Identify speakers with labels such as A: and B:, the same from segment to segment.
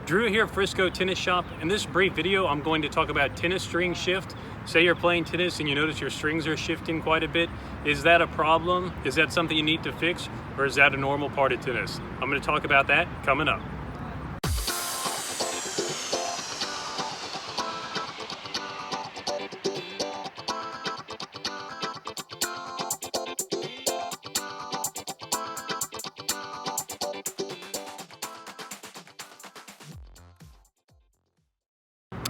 A: Drew here, Frisco Tennis Shop. In this brief video, I'm going to talk about tennis string shift. Say you're playing tennis and you notice your strings are shifting quite a bit. Is that a problem? Is that something you need to fix? Or is that a normal part of tennis? I'm going to talk about that coming up.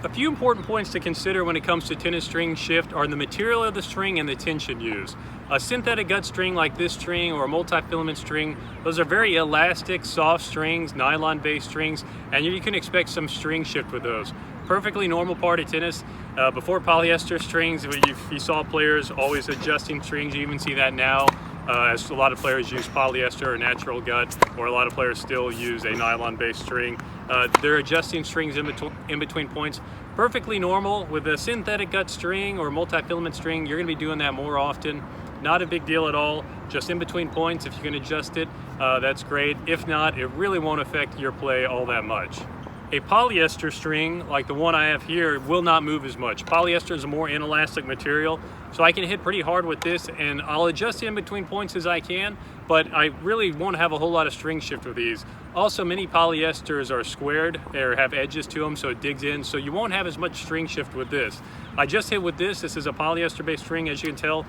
A: A few important points to consider when it comes to tennis string shift are the material of the string and the tension used. A synthetic gut string like this string or a multi-filament string, those are very elastic, soft strings, nylon-based strings, and you can expect some string shift with those. Perfectly normal part of tennis. Before polyester strings, if you saw players always adjusting strings, you even see that now. As a lot of players use polyester or natural gut, or a lot of players still use a nylon-based string. They're adjusting strings in between points. Perfectly normal. With a synthetic gut string or multi-filament string, you're going to be doing that more often. Not a big deal at all. Just in between points, if you can adjust it, that's great. If not, it really won't affect your play all that much. A polyester string, like the one I have here, will not move as much. Polyester is a more inelastic material, so I can hit pretty hard with this, and I'll adjust it in between points as I can, but I really won't have a whole lot of string shift with these. Also, many polyesters are squared or have edges to them, so it digs in, so you won't have as much string shift with this. I just hit with this. This is a polyester-based string, as you can tell.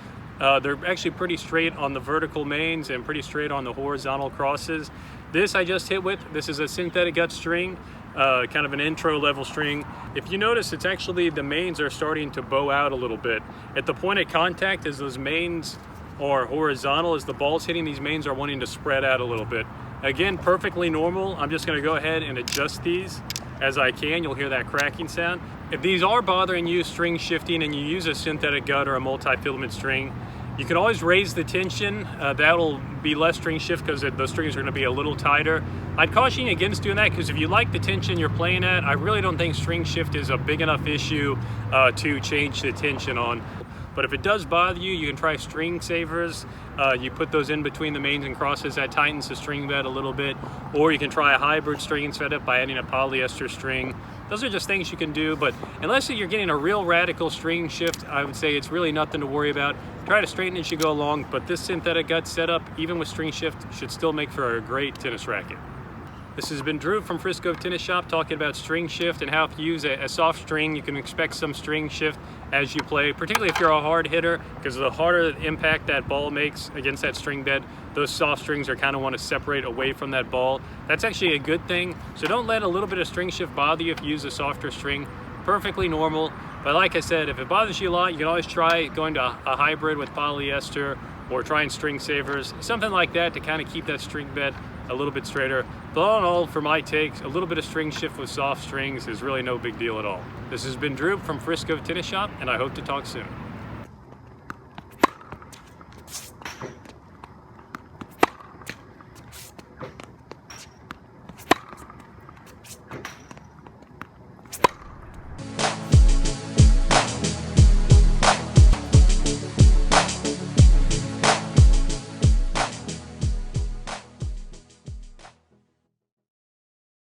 A: They're actually pretty straight on the vertical mains and pretty straight on the horizontal crosses. This I just hit with. This is a synthetic gut string. Kind of an intro level string. If you notice, it's actually the mains are starting to bow out a little bit. At the point of contact, as those mains are horizontal, as the ball's hitting, these mains are wanting to spread out a little bit. Again, perfectly normal. I'm just going to go ahead and adjust these as I can. You'll hear that cracking sound. If these are bothering you, string shifting, and you use a synthetic gut or a multi-filament string, you can always raise the tension. That'll be less string shift because the strings are going to be a little tighter. I'd caution you against doing that because if you like the tension you're playing at, I really don't think string shift is a big enough issue to change the tension on. But if it does bother you, you can try string savers. You put those in between the mains and crosses. That tightens the string bed a little bit. Or you can try a hybrid string setup by adding a polyester string. Those are just things you can do, but unless you're getting a real radical string shift, I would say it's really nothing to worry about. Try to straighten it as you go along, but this synthetic gut setup, even with string shift, should still make for a great tennis racket. This has been Drew from Frisco Tennis Shop talking about string shift and how if you use a soft string, you can expect some string shift as you play, particularly if you're a hard hitter, because the harder impact that ball makes against that string bed, those soft strings are kind of want to separate away from that ball. That's actually a good thing. So don't let a little bit of string shift bother you if you use a softer string. Perfectly normal. But like I said, if it bothers you a lot, you can always try going to a hybrid with polyester or trying string savers, something like that to kind of keep that string bed a little bit straighter. But all in all, for my takes, a little bit of string shift with soft strings is really no big deal at all. This has been Drew from Frisco Tennis Shop, and I hope to talk soon.